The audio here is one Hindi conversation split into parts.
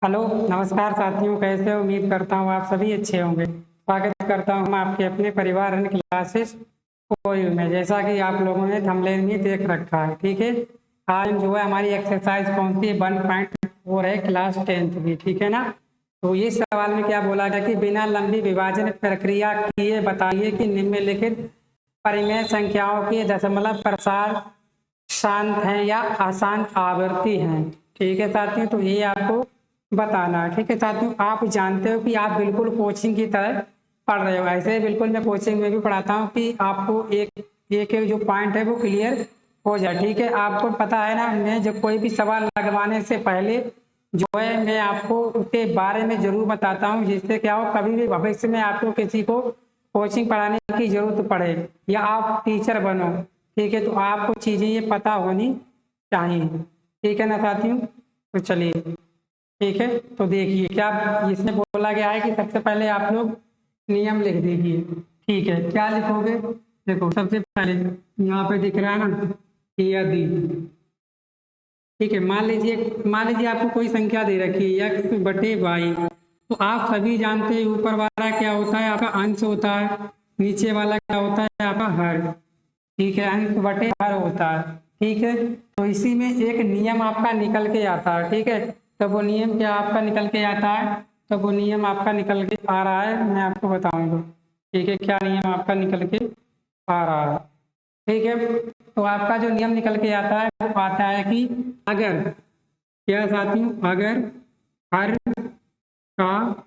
हेलो, नमस्कार साथियों, कैसे हो? उम्मीद करता हूँ आप सभी अच्छे होंगे। स्वागत करता हूँ आपके अपने परिवार रन क्लासेस ओयू में। जैसा कि आप लोगों ने थंबनेल में देख रखा है, ठीक है। आज जो है हमारी एक्सरसाइज कौन सी है? 1.4 है, क्लास 10th की, ठीक है ना। तो इस सवाल में क्या बोला गया कि बिना लंबी विभाजन प्रक्रिया किए बताइए कि निम्नलिखित परिमेय संख्याओं के दशमलव प्रसार शांत है या अशांत आवृत्ति है। ठीक है साथियों, तो ये आपको बताना है। ठीक है साथियों, आप जानते हो कि आप बिल्कुल कोचिंग की तरह पढ़ रहे हो। ऐसे बिल्कुल मैं कोचिंग में भी पढ़ाता हूँ कि आपको एक एक जो पॉइंट है वो क्लियर हो जाए। ठीक है, आपको पता है ना, मैं जब कोई भी सवाल लगवाने से पहले जो है मैं आपको उसके बारे में जरूर बताता हूँ, जिससे क्या हो, कभी भी भविष्य में आपको किसी को कोचिंग पढ़ाने की जरूरत पड़े या आप टीचर बनो, ठीक है, तो आपको चीजें ये पता होनी चाहिए। ठीक है ना साथियों, तो चलिए, ठीक है। तो देखिए क्या इसमें बोला गया है कि सबसे पहले आप लोग नियम लिख दीजिए। ठीक है, क्या लिखोगे? देखो, सबसे पहले यहाँ पे दिख रहा है ना, यदि, ठीक है, मान लीजिए आपको कोई संख्या दे रखी है x/y। तो आप सभी जानते हैं ऊपर वाला क्या होता है? आपका अंश होता है। नीचे वाला क्या होता है? आपका हर। ठीक है, अंश बटे हर होता है। ठीक है, तो इसी में एक नियम आपका निकल के आता है। ठीक है, तो वो नियम क्या आपका निकल के आता है? तो वो नियम आपका निकल के आ रहा है, मैं आपको बताऊंगा। ठीक है, क्या नियम आपका निकल के आ रहा है? ठीक है, तो आपका जो नियम निकल के आता है वो आता है कि अगर, क्या साथियों, अगर हर का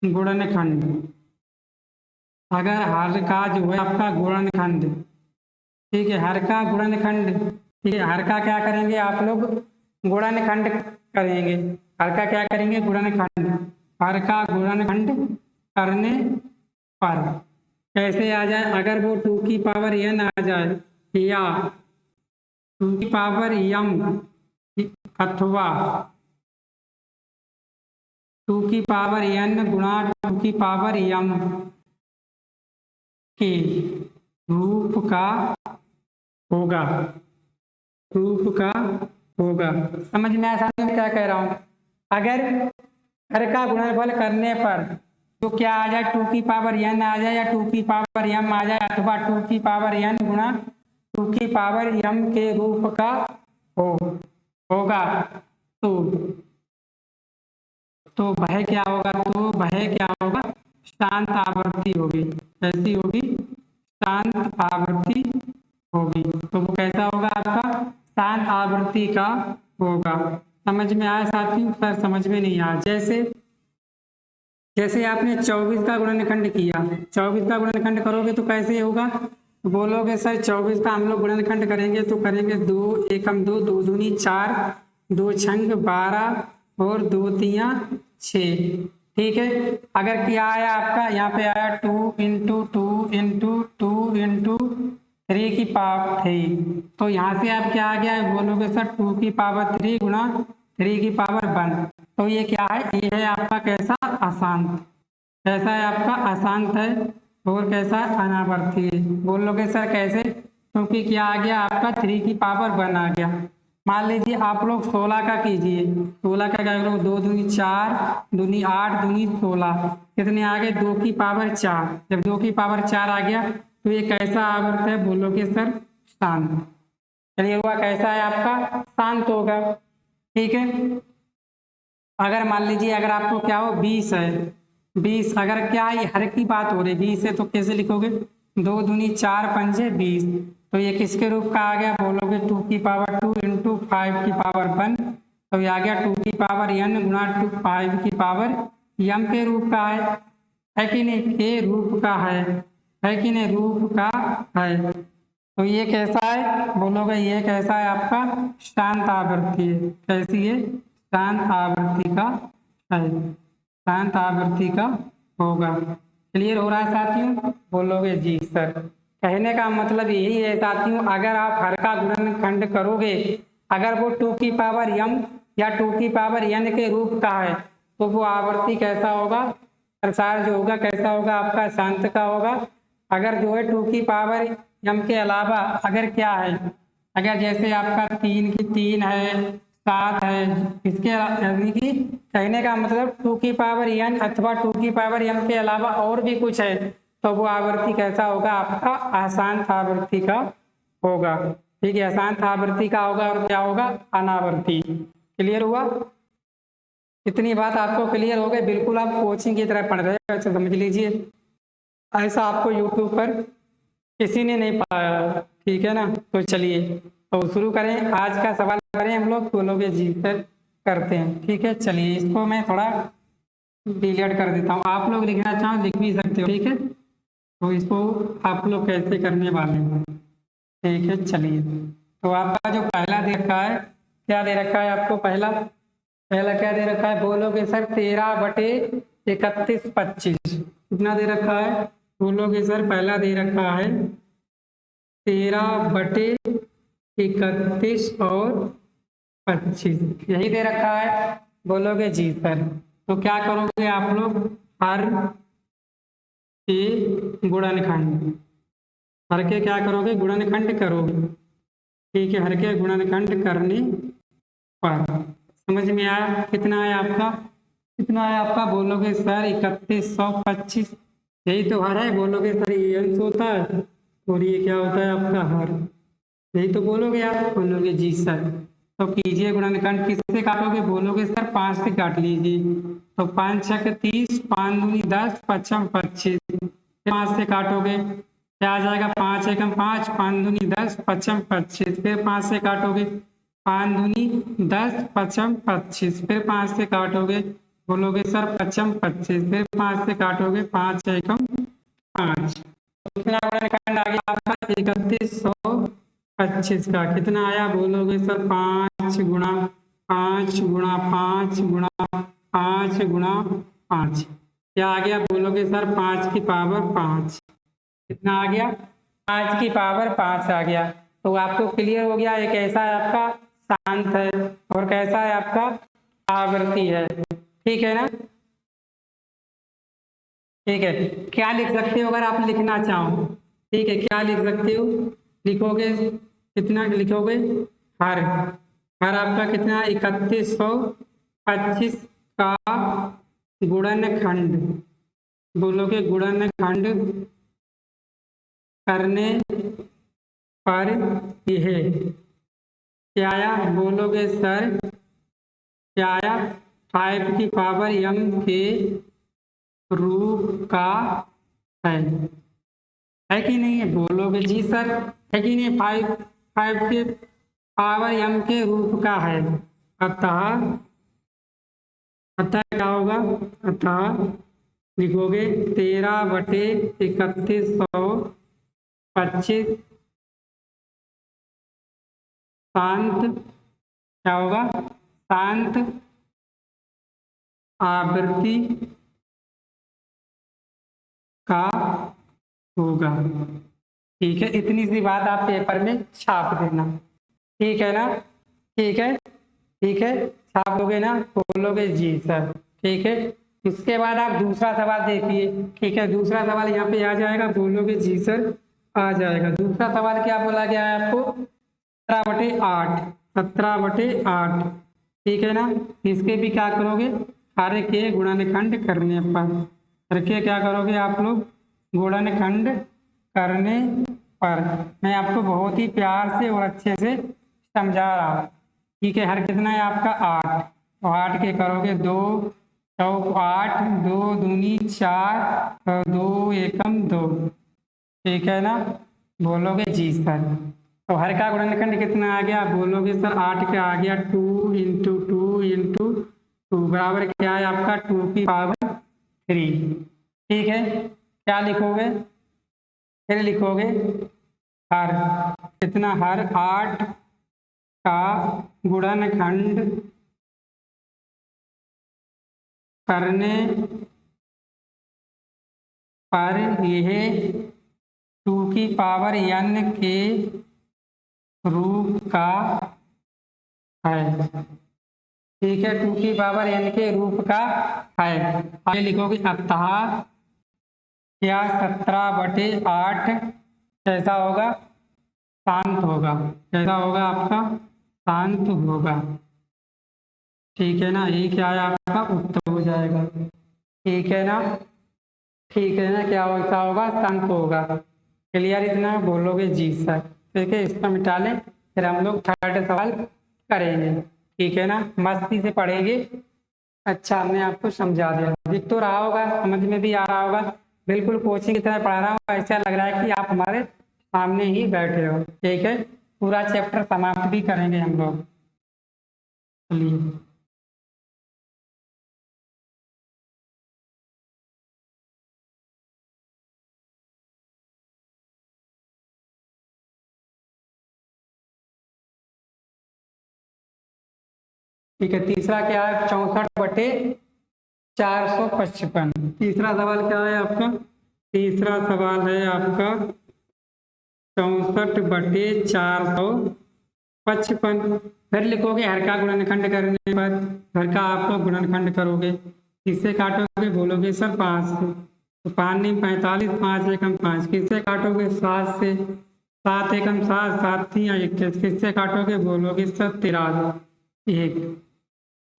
गुणनखंड, अगर हर का जो है आपका गुणनखंड, ठीक है, हर का गुणनखंड, ठीक है, हर का क्या करेंगे आप लोग? गुणनखंड करेंगे। हर का क्या करेंगे? गुणनखंड। हर का गुणनखंड करने पर कैसे आ जाए? अगर वो 2n आ जाए या 2m अथवा 2n गुणा 2m के रूप का होगा, रूप का होगा। समझ में आया मैं क्या कह रहा हूँ? अगर हर का गुणनफल करने पर तो क्या आ जाए? 2n आ जाए या 2m आ जाए, अथवा 2n गुणा 2m के रूप का होगा, तो वह क्या होगा? तो वह क्या होगा? शांत आवृत्ति होगी। कैसी होगी? शांत आवृत्ति होगी। तो वो कैसा होगा आपका? शांत आवृत्ति का होगा। समझ में आया साथियों? सर समझ में नहीं आया। जैसे जैसे आपने 24 का गुणनखंड किया, 24 का गुणनखंड करोगे तो कैसे होगा? तो बोलोगे सर 24 का हम लोग गुणनखंड करेंगे तो करेंगे 2 एकम 2, 2 दूनी 4, 2 छंग 12 और 2 तियां 6। ठीक है, अगर क्या आया आपका? यहाँ पे आया 2 इंटू 2 इंटू 2 इंटू 3 की पावर 3। तो यहाँ से आप क्या आ गया है? बोलोगे सर 2 की पावर 3 गुणा 3 की पावर 1। तो ये क्या है? ये है आपका कैसा? अशांत। कैसा है आपका? अशांत है। और कैसा है? अनावर्ती है। बोलोगे सर कैसे? क्योंकि क्या आ गया आपका? 3 की पावर 1 आ गया। मान लीजिए आप लोग 16 का कीजिए। 16 का क्या करोगे? 2 दूनी 4, दूनी 8, दूनी 16, कितने आ गए? 2 की पावर 4। जब 2 की पावर 4 आ गया तो ये कैसा आवर्त है? बोलोगे सर शांत। चलिए, हुआ कैसा है आपका? शांत होगा। ठीक है, अगर मान लीजिए अगर आपको क्या हो 20 है, 20 अगर क्या है, हर की बात हो रही 20 है, तो कैसे लिखोगे? 2 दूनी 4 पंजे 20। तो ये किसके रूप का आ गया? बोलोगे 2 की पावर 2 इंटू 5 की पावर 1। तो ये आ गया 2 की पावर n गुणा 5 की पावर m के रूप का है कि नहीं? ये रूप का है कि नहीं? रूप का है। तो ये कैसा है? बोलोगे ये कैसा है आपका? शांत आवृत्ति है। कैसी है? शांत आवृत्ति का है। शांत आवृत्ति का होगा। क्लियर हो रहा है साथियों? बोलोगे जी सर। कहने का मतलब यही है साथियों, अगर आप हर का गुणनखंड करोगे, अगर वो 2 की पावर m या 2 की पावर n के रूप का है, तो वो आवृत्ति कैसा होगा? प्रसार जो होगा कैसा होगा आपका? शांत का होगा। अगर जो है 2 की पावर m के अलावा अगर क्या है, अगर जैसे आपका 3 की 3 है, 7 है। इसके यानी कि कहने का मतलब 2 की पावर n अथवा 2 की पावर m के अलावा और भी कुछ है तो वो आवर्ती कैसा होगा, आपका अशांत आवृत्ति का होगा। ठीक है, अशांत आवृत्ति का होगा और क्या होगा, अनावर्ती। क्लियर हुआ? इतनी बात आपको क्लियर हो गई, बिल्कुल आप कोचिंग की तरह पढ़ रहे हो, अच्छा समझ लीजिए। ऐसा आपको यूट्यूब पर किसी ने नहीं पाया, ठीक है ना। तो चलिए तो शुरू करें, आज का सवाल करें हम लोग, बोलोगे जी सर करते हैं। ठीक है, चलिए इसको मैं थोड़ा डिलीट कर देता हूँ, आप लोग लिखना चाहो लिख भी सकते हो। ठीक है, तो इसको आप लोग कैसे करने वाले हैं, ठीक है। चलिए तो आपका जो पहला दे रखा है, क्या दे रखा है आपको, पहला क्या दे रखा है, बोलोगे सर 13/31/25। कितना दे रखा है, बोलोगे सर पहला दे रखा है 13/31 और 25, यही दे रखा है। बोलोगे जी सर, तो क्या करोगे आप लोग, हर के गुणनखंड, हर के क्या करोगे, गुणनखंड करोगे। ठीक है, हर के गुणनखंड करने पर समझ में आया, कितना है आपका, कितना है आपका, बोलोगे सर 3125, यही तो हर है। बोलोगे सर ये अंश होता है और ये क्या होता है आपका हर, यही तो बोलोगे आप। बोलोगे जी सर, तो कीजिए गुणनखंड, किससे काटोगे, बोलोगे सर 5 से काट लीजिए। तो 5 छक 30, 5 दूनी 10, 5 25, 5 से काटोगे क्या आ जाएगा, 5 एकम 5, 5 दूनी 10, 5 25, फिर 5 से काटोगे 5 दूनी 10, 5 25, फिर 5 से काटोगे, बोलोगे सर 5 25, फिर 5 से काटोगे 5 एकम 5, कितना गुणनखंड आ गया आपका 3125 का, कितना आया, बोलोगे सर 5 गुणा 5 गुणा 5 गुणा 5 गुणा 5, क्या आ गया, बोलोगे सर 5 की पावर 5, कितना आ गया, 5 की पावर 5 आ गया। तो आपको क्लियर हो गया, एक ऐसा है आपका शांत है और कैसा है आपका आवर्ती है। ठीक है ना, ठीक है। क्या लिख सकते हो अगर आप लिखना चाहो, ठीक है, क्या लिख सकते हो, लिखोगे कितना लिखोगे, हर, हर आपका कितना 3125 का गुणनखंड, बोलोगे गुणनखंड करने पर यह क्या आया, बोलोगे सर क्या आया, 5 की पावर m के रूप का है कि नहीं है, बोलोगे जी सर, है कि नहीं, 5 के पावर m के रूप का है। अतः अतः क्या होगा, अतः लिखोगे 13/3125 शांत, क्या होगा, शांत आवृत्ति का होगा। ठीक है, इतनी सी बात आप पेपर में छाप देना, ठीक है ना, ठीक है, ठीक है, छाप दोगे ना, बोलोगे जी सर। ठीक है, इसके बाद आप दूसरा सवाल देखिए। ठीक है, दूसरा सवाल यहाँ पे आ जाएगा, बोलोगे जी सर आ जाएगा। दूसरा सवाल क्या बोला गया है आपको, 17/8, 17/8, ठीक है ना। इसके भी क्या करोगे, हर के गुणनखंड करने पर, हर के क्या करोगे आप लोग, गुणनखंड करने पर। मैं आपको बहुत ही प्यार से और अच्छे से समझा रहा हूँ। ठीक है, हर कितना है आपका 8, तो 8 के करोगे 2 चौक 8, 2 दूनी 4 और 2 एकम 2, ठीक है ना, बोलोगे जी सर। तो हर का गुणनखंड कितना आ गया, बोलोगे सर 8 का आ गया 2 इंटू 2 इंटू 2 बराबर क्या है आपका 2 की पावर 3। ठीक है, क्या लिखोगे, फिर लिखोगे हर, कितना, हर 8 का गुणनखंड करने पर यह 2 की पावर n के रूप का है। ठीक है, 2 की पावर n के रूप का है। आगे लिखोगे अतः क्या 17/8 कैसा होगा, शांत होगा, कैसा होगा आपका, शांत होगा। ठीक है ना, ये क्या है आपका उत्तर हो जाएगा। ठीक है ना, ठीक है ना, क्या होता होगा, संत होगा। क्लियर इतना बोलोगे जी सर। ठीक है, इसको मिटा लें, फिर हम लोग थर्ड सवाल करेंगे। ठीक है ना, मस्ती से पढ़ेंगे। अच्छा, हमने आपको समझा दिया, दिख तो रहा होगा, समझ में भी आ रहा होगा। बिल्कुल कोचिंग की तरह पढ़ा रहा हूँ, ऐसा लग रहा है कि आप हमारे सामने ही बैठे हो। ठीक है, पूरा चैप्टर समाप्त भी करेंगे हम लोग। चलिए, ठीक है, तीसरा क्या है, 64/455। तीसरा सवाल क्या है आपका, तीसरा सवाल है आपका 64/455। फिर लिखोगे हर का गुणनखंड करने पर, हर का आप लोग गुणनखंड करोगे, किससे काटोगे, बोलोगे सर 5 से। तो 5 नहीं 45, 5 एकम 5, किससे काटोगे, 7 से। 7 एकम 7, 7 3 21, किससे काटोगे, बोलोगे सर 13 1।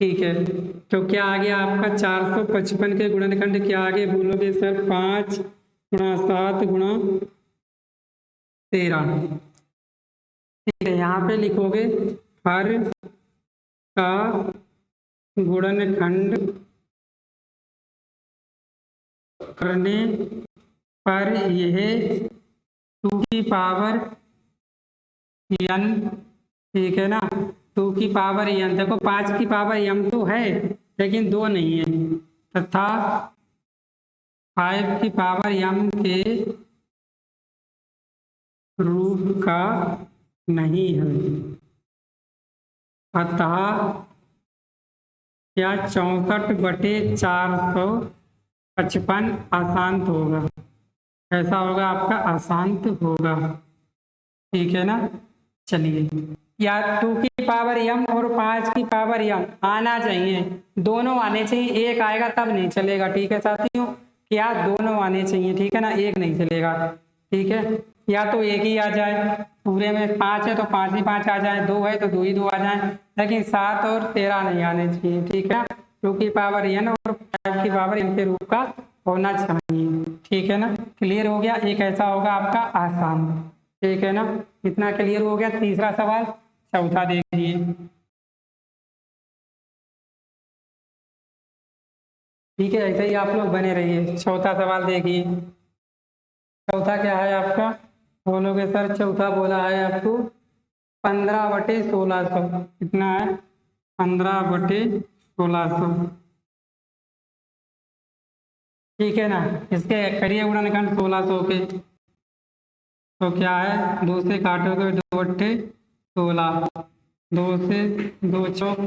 ठीक है, तो क्या आ गया आपका 455 के गुणनखंड, क्या आगे बोलोगे सर 5 × 7 × 13। ठीक है, यहाँ पे लिखोगे हर का गुणनखंड करने पर यह 2 की पावर n। ठीक है ना, 2 की पावर n, देखो 5 की पावर m तो है लेकिन 2 नहीं है, तथा 5 की पावर m के रूप का नहीं है, अतः क्या 64/455 अशांत होगा। कैसा होगा आपका, अशांत होगा। ठीक है ना, चलिए, या 2 की पावर m और 5 की पावर m आना चाहिए, दोनों आने चाहिए, एक आएगा तब नहीं चलेगा। ठीक है साथियों, क्या दोनों आने चाहिए, ठीक है ना, एक नहीं चलेगा। ठीक है, या तो एक ही आ जाए, पूरे में 5 है तो 5 ही 5 आ जाए, 2 है तो 2 ही 2 आ जाए, लेकिन 7 और 13 नहीं आने चाहिए। ठीक है, 2 की पावर n और 5 की पावर m के रूप का होना चाहिए। ठीक है ना, क्लियर हो गया, एक ऐसा होगा आपका आसान। ठीक है ना, इतना क्लियर हो गया। तीसरा सवाल, चौथा देखिए। ठीक है, ऐसे ही आप लोग बने रहिए। चौथा सवाल देखिए, चौथा क्या है आपका, बोलोगे सर, चौथा बोला है आपको 15/1600। कितना है, 15/1600। ठीक है ना, इसके करिए गुणनखंड 1600 के। तो क्या है, 2 से काटोगे, 2 × 8 = 16, 2 से 2 चौक,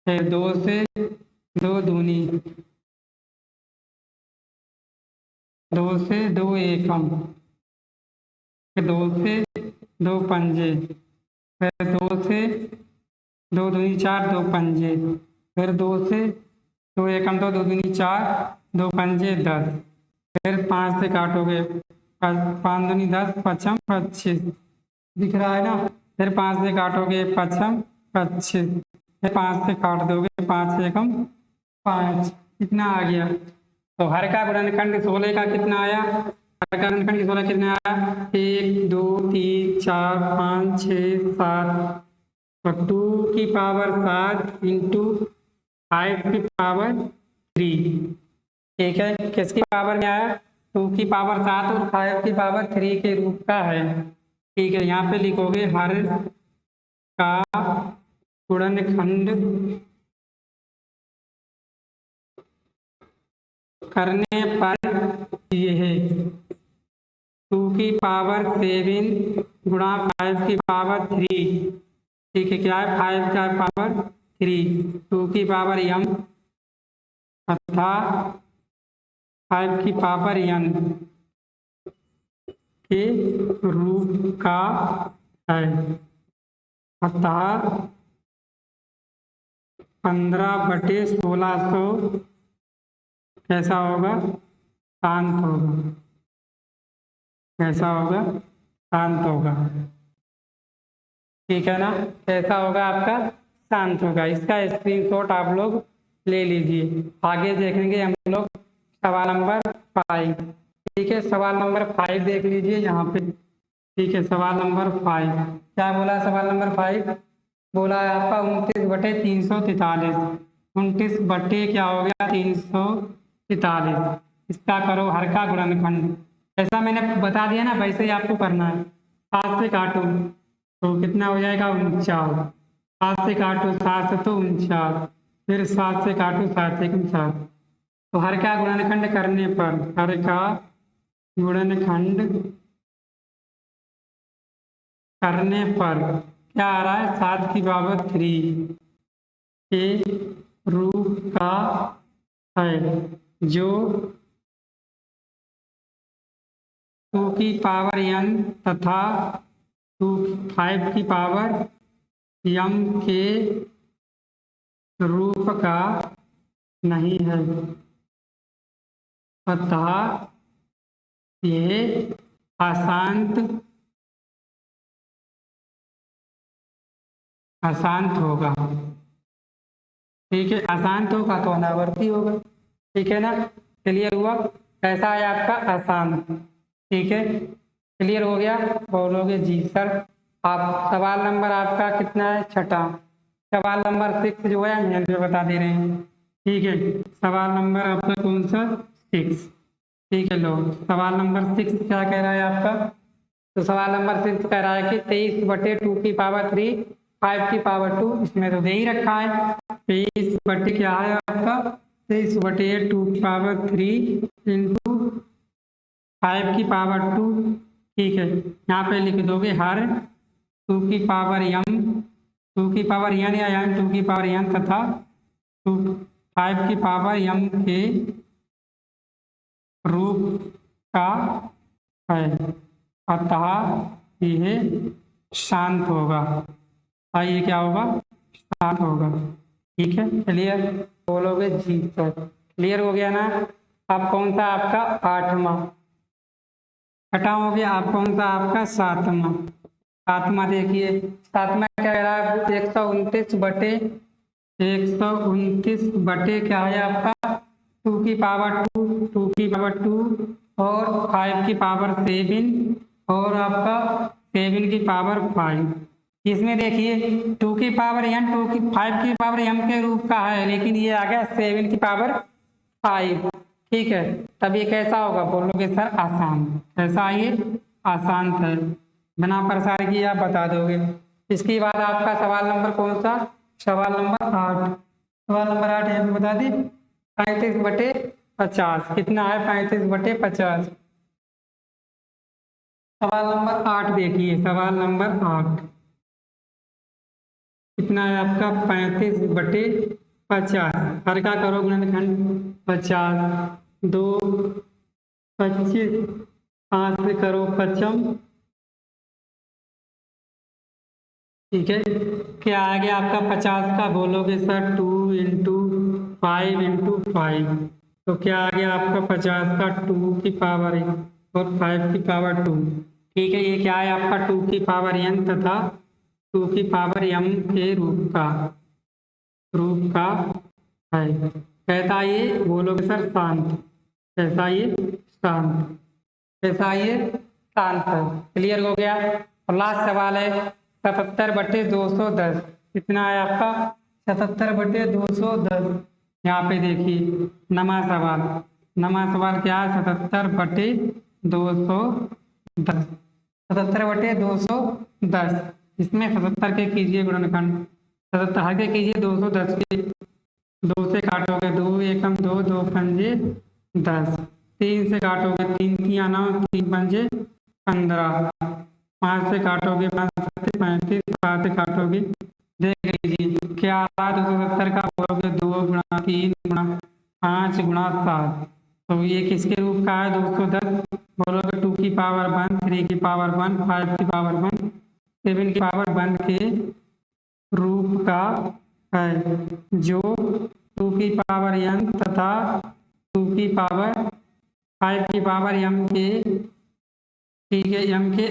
फिर 2 से 2 दूनी, 2 से 2 एकम, फिर 2 से 2 पंजे, फिर 2 से 2 दूनी 4, 2 पंजे, फिर 2 से 2 एकम 2, 2 दूनी 4, 2 पंजे 10, फिर 5 से काटोगे, 5 दूनी 10, पचम 25, दिख रहा है ना। फिर 5 से काटोगे, पचम 25, फिर 5 से काट दोगे, 5 एकम 5, कितना आ गया। तो हर का गुणनखंड 16 का कितना आया, हर का गुणनखंड 16 कितना आया, 1 2 3 4 5 6 7, तो 2 की पावर 7 इंटू 5 की पावर 3। ठीक है, किसकी पावर में आया, 2 की पावर 7 और 5 की पावर 3 के रूप का है। ठीक है, यहाँ पे लिखोगे हर का गुणनखंड करने पर यह 2 की पावर 7 गुणा 5 की पावर 3। ठीक है, क्या है, 5 की पावर 3, 2 की पावर m तथा 5 की पावर n के रूप का है, अतः 15/1600 कैसा होगा, शांत होगा। कैसा होगा, शांत होगा। ठीक है ना, कैसा होगा आपका, शांत होगा। इसका स्क्रीनशॉट आप लोग ले लीजिए। आगे देखेंगे हम लोग सवाल नंबर 5। ठीक है, सवाल नंबर 5 देख लीजिए यहाँ पे। ठीक है, सवाल नंबर 5 क्या बोला? सवाल नंबर 5 बोला है आपका 29/343। 29 बटे क्या हो गया? 343। इसका करो हर का गुणनखंड। ऐसा मैंने बता दिया ना, वैसे ही आपको करना है। 7 से काटो तो कितना हो जाएगा? 49। 7 से काटो 7 से तो 49, फिर 7 से काटो 7 से 49। तो हर का गुणनखंड करने पर, हर का गुणनखंड करने पर क्या आ रहा है? 7 की पावर 3 के रूप का है, जो 2 की पावर n तथा 5 की पावर m के रूप का नहीं है। अतः यह अशांत होगा। ठीक है, अशांत होगा तो अनावर्ती होगा। ठीक है ना, क्लियर हुआ? कैसा है आपका? अशांत। ठीक है, क्लियर हो गया? बोलोगे जी सर। आप सवाल नंबर आपका कितना है? 6। सवाल नंबर 6 जो है हम यहाँ पे बता दे रहे हैं। ठीक है, सवाल नंबर आपका कौन सा? 6। ठीक है, लो सवाल नंबर 6 क्या कह रहा है आपका? तो सवाल नंबर 6 कह रहा है कि 23/2 की पावर 3 5 की पावर 2, इसमें तो दे ही रखा है। 23 बटे क्या है आपका? 23/2 की पावर 3 इंटू 5 की पावर 2। ठीक है, यहाँ पे लिख दोगे हर 2 की पावर m, 2 की पावर n या m 2 की पावर n तथा 5 की पावर m के रूप का है। अतः यह शांत होगा। ये क्या होगा? शांत होगा। ठीक है, क्लियर? बोलोगे जी सर। क्लियर हो गया ना? अब कौन सा आपका? 8वां। 6वां हो गया। अब कौन सा आपका? 7वां। 7वां देखिए, 7वां क्या कह रहा है? 129 बटे क्या है आपका? 2 की पावर 2, 2 की पावर 2 और 5 की पावर 7 और आपका 7 की पावर 5। इसमें देखिए 2 की पावर n, 5 की पावर m के रूप का है, लेकिन ये आ गया 7 की पावर 5। ठीक है, तब ये कैसा होगा? बोलोगे सर आसान। कैसा? ये आसान है, बिना परेशान किए आप बता दोगे। इसके बाद आपका सवाल नंबर कौन सा? सवाल नंबर 8। सवाल नंबर 8 यहाँ पे बता दी 35/50 कितना है? 35/50। सवाल नंबर 8 देखिए, सवाल नंबर 8 कितना है आपका? 35/50। हर का करो गुणनखंड। 50 2 25, 5 से करो 55। ठीक है, क्या आ गया आपका 50 का? बोलोगे सर 2 इंटू 5 इंटू 5। तो क्या आ गया आपका 50 का? 2 की पावर और 5 की पावर 2। ठीक है, ये क्या है आपका? 2 की पावर n तथा 2 की पावर m के रूप का है। कहता ये, बोलोगे सर शांत। कैसा? ये शांत। कैसा? ये शांत है। क्लियर हो गया? और लास्ट सवाल है 77/210। कितना है आपका? 77/210। यहाँ पे देखिए नमा सवाल। नमा सवाल क्या है? 77/210। 77/210। इसमें 77 के कीजिए गुणनखंड। 77 के कीजिए 210 के। 2 से काटोगे 2 एकम 2, 2 पंजे 10। 3 से काटोगे 3 तिया 9, 3 पंजे 15। 5 से काटोगे 5 सत्ते 35। 7 से काटोगे, देख लीजिए क्या आ रहा है? 270 का बोलोगे 2 गुणा 3 गुणा 5 गुणा 7। तो ये किसके रूप का है? 210। बोलोगे 2 की पावर 1, 3 की पावर 1, 5 की पावर 1, 7 की पावर 1 के रूप का है, जो 2 की पावर n तथा 2 की पावर 5 की पावर m के, ठीक है, m के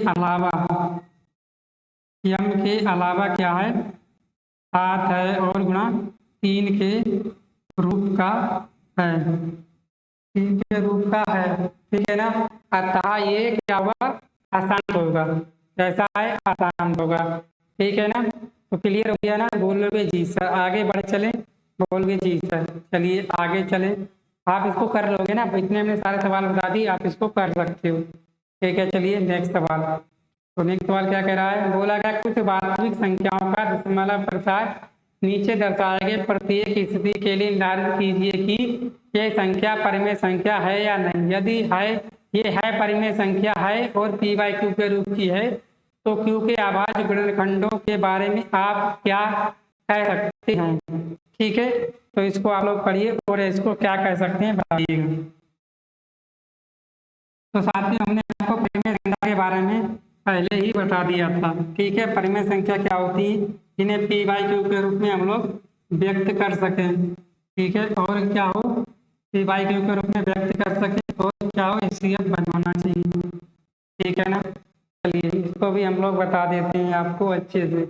अलावा क्या है? 7 है और गुणा 3 के रूप का है, 3 के रूप का है, ठीक है ना। अतः ये क्या होगा, अशांत होगा। कैसा है, अशांत होगा, ठीक है ना। तो क्लियर हो गया ना, बोलोगे जी सर। आगे बढ़े चले, बोलोगे जी सर। चलिए आगे चले, आप इसको कर लोगे ना, इतने हमने सारे सवाल बता दिए, आप इसको कर सकते हो, ठीक है। चलिए नेक्स्ट सवाल। तो नेक्स्ट सवाल क्या कह रहा है, बोला गया कुछ वास्तविक संख्याओं का दशमलव प्रसार नीचे दर्शाए गए प्रत्येक स्थिति के लिए निर्धारित कीजिए कि यह संख्या परिमेय संख्या है या नहीं। यदि है, ये है परिमेय संख्या है और पी बाई क्यू के रूप की है, तो क्यू के अभाज्य गुणनखंडों के बारे में आप क्या कह सकते हैं, ठीक है। तो इसको आप लोग पढ़िए और इसको क्या कह सकते हैं बताइएगा। तो साथ में हमने आपको परिमेय संख्या के बारे में पहले ही बता दिया था, ठीक है। परिमेय संख्या क्या होती है, जिन्हें पी बाई क्यू के रूप में हम लोग व्यक्त कर सकें, ठीक है। और क्या हो, पी बाई क्यू के रूप में व्यक्त कर सकें, और क्या हो, एचसीएफ बनवाना चाहिए, ठीक है ना। चलिए इसको भी हम लोग बता देते हैं आपको अच्छे से,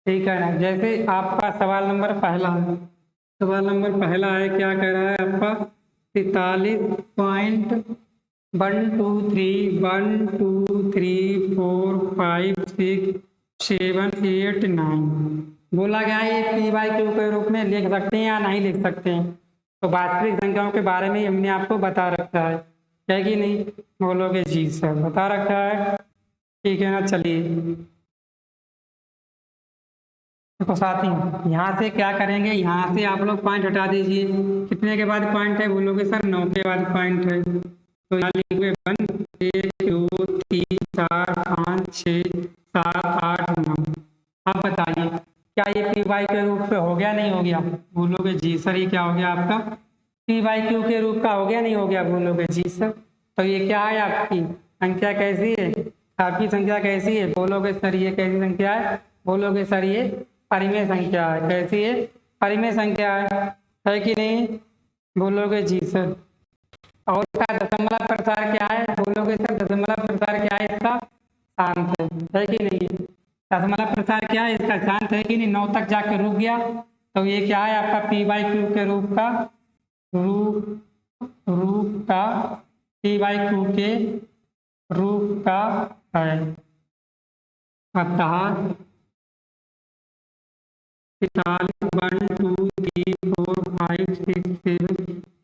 ठीक है ना। जैसे आपका सवाल नंबर पहला है, सवाल नंबर पहला है, क्या कह रहा है आपका 43.123456789 बोला गया है। ये पी बाई क्यू के रूप में लिख सकते हैं या नहीं लिख सकते हैं। तो वास्तविक संख्याओं के बारे में हमने आपको बता रखा है कि नहीं, बोलोगे जी सर, बता रखा है, ठीक है ना। चलिए देखो साथी, यहाँ से क्या करेंगे, यहाँ से आप लोग पॉइंट हटा दीजिए। कितने के बाद पॉइंट है, बोलोगे सर 9 के बाद पॉइंट है। तो यहाँ लिखोगे 1 1 2 3 4 5 6 7 8 9। अब बताइए क्या ये पी बाई के रूप पे हो गया नहीं हो गया, बोलोगे जी सर। ये क्या हो गया आपका, पी बाई क्यू के रूप का हो गया नहीं हो गया, बोलोगे जी सर। तो ये क्या है, आपकी संख्या कैसी है, आपकी संख्या कैसी है, बोलोगे सर ये कैसी संख्या है, बोलोगे सर ये परिमेय संख्या है। कैसी है, परिमेय संख्या है कि नहीं, बोलोगे जी सर। और इसका दशमलव प्रसार क्या है, बोलोगे सर दशमलव प्रसार क्या है, इसका शांत है कि नहीं। दशमलव प्रसार क्या है, इसका शांत है कि नहीं, 9 तक जाके रुक गया। तो ये क्या है आपका पी बाई क्यू के रूप का, रूप का पी बाई क्यू के रूप का है। अतः 45 1 2 3 4 5 6 7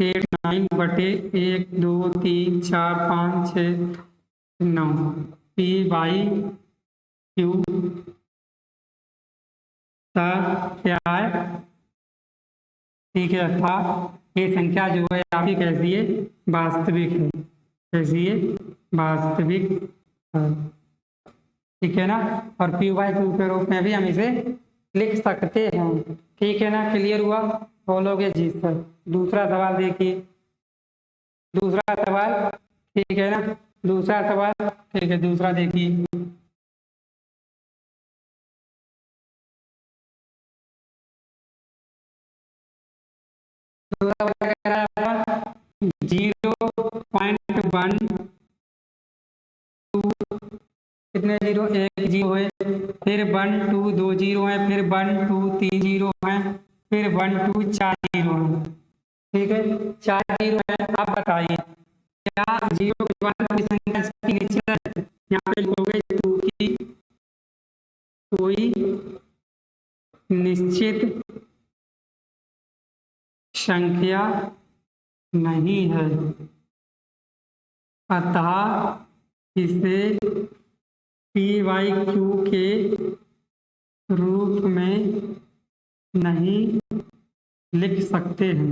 8 9 बटे 1 2 3 4 5 6 9 पी बाई क्यू का क्या है, ठीक है। अर्थात ये संख्या जो है आपकी कैसी है, वास्तविक है। कैसी है, वास्तविक है, ठीक है ना। और पी बाई क्यू के रूप में भी हम इसे लिख सकते हैं, ठीक है ना। क्लियर हुआ, बोलोगे जी सर। दूसरा सवाल देखिए, दूसरा सवाल, ठीक है ना। दूसरा सवाल, ठीक है, दूसरा देखिए। दूसरा क्या कह रहा है, 0.1 कितने जीरो, एक जीरो है, फिर 1 2 2 जीरो है, फिर 1 2 3 जीरो है, फिर 1 2 4 जीरो है, ठीक है। 4 जीरो है। आप बताइए क्या जीरो के बाद कोई संख्या इसकी नीचे है, यहाँ पे लिखोगे 2 की कोई निश्चित संख्या नहीं है, अतः इसे पी बाई क्यू के रूप में नहीं लिख सकते हैं,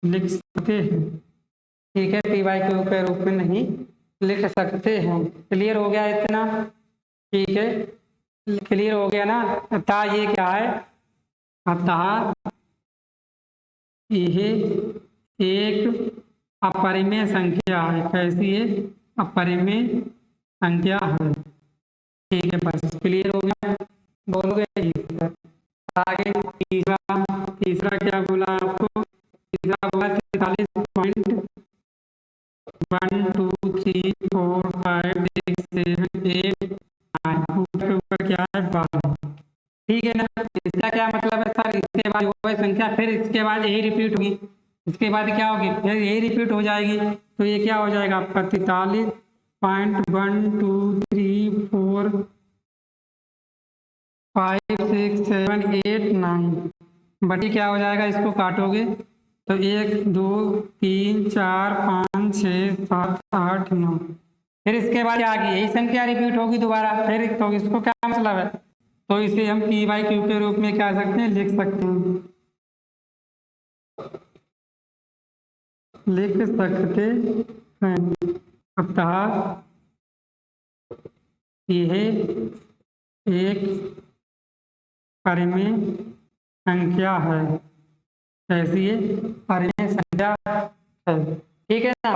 लिख सकते हैं, ठीक है। पी बाई क्यू के रूप में नहीं लिख सकते हैं। क्लियर हो गया इतना, ठीक है, क्लियर हो गया ना। अतः ये क्या है, अतः यह एक अपरिमेय संख्या है। कैसी है, अपरिमेय संख्या है, ठीक है। बस क्लियर हो गया, बोलोगे जी सर। आगे तीसरा, तीसरा क्या बोला आपको, तीसरा बोला 43.1 2 3 4 5 6 7 8 9 ऊपर के ऊपर क्या है 12, ठीक है ना। इसका क्या मतलब है सर, इसके बाद वो है संख्या, फिर इसके बाद यही रिपीट होगी, इसके बाद क्या होगी, फिर यही रिपीट हो जाएगी। तो ये क्या हो जाएगा आपका 43.1 2 3 4 5 6 7 8 9 बटी क्या हो जाएगा, इसको काटोगे तो 1 2 3 4 5 6 7 8 9। फिर इसके बाद क्या आ गई, यही संख्या रिपीट होगी दोबारा फिर, तो इसको क्या मतलब है, तो इसे हम पी बाई क्यू के रूप में क्या सकते हैं, लिख सकते हैं, लिख सकते हैं। अर्थात यह एक परिमेय संख्या है, ऐसी ये परिमेय संख्या है। ठीक है ना।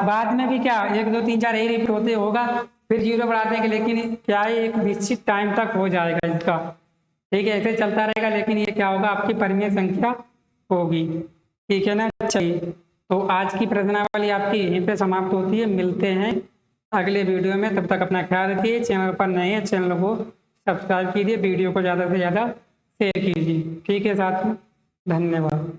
बाद में भी क्या 1 2 3 4 यही रिपीट होते होगा, फिर 0 बढ़ा देंगे, लेकिन क्या है एक निश्चित टाइम तक हो जाएगा इसका। ठीक है, ऐसे चलता रहेगा, लेकिन ये क्या होगा, आपकी परिमेय संख्या होगी। ठीक है ना। चलिए, तो आज की प्रश्नावली आपकी यहीं पे समाप्त होती है। मिलते हैं अगले वीडियो में, तब तक अपना ख्याल रखिए। चैनल पर नए हैं, चैनल को सब्सक्राइब कीजिए, वीडियो को ज़्यादा से ज़्यादा शेयर कीजिए। ठीक है साथियों, धन्यवाद।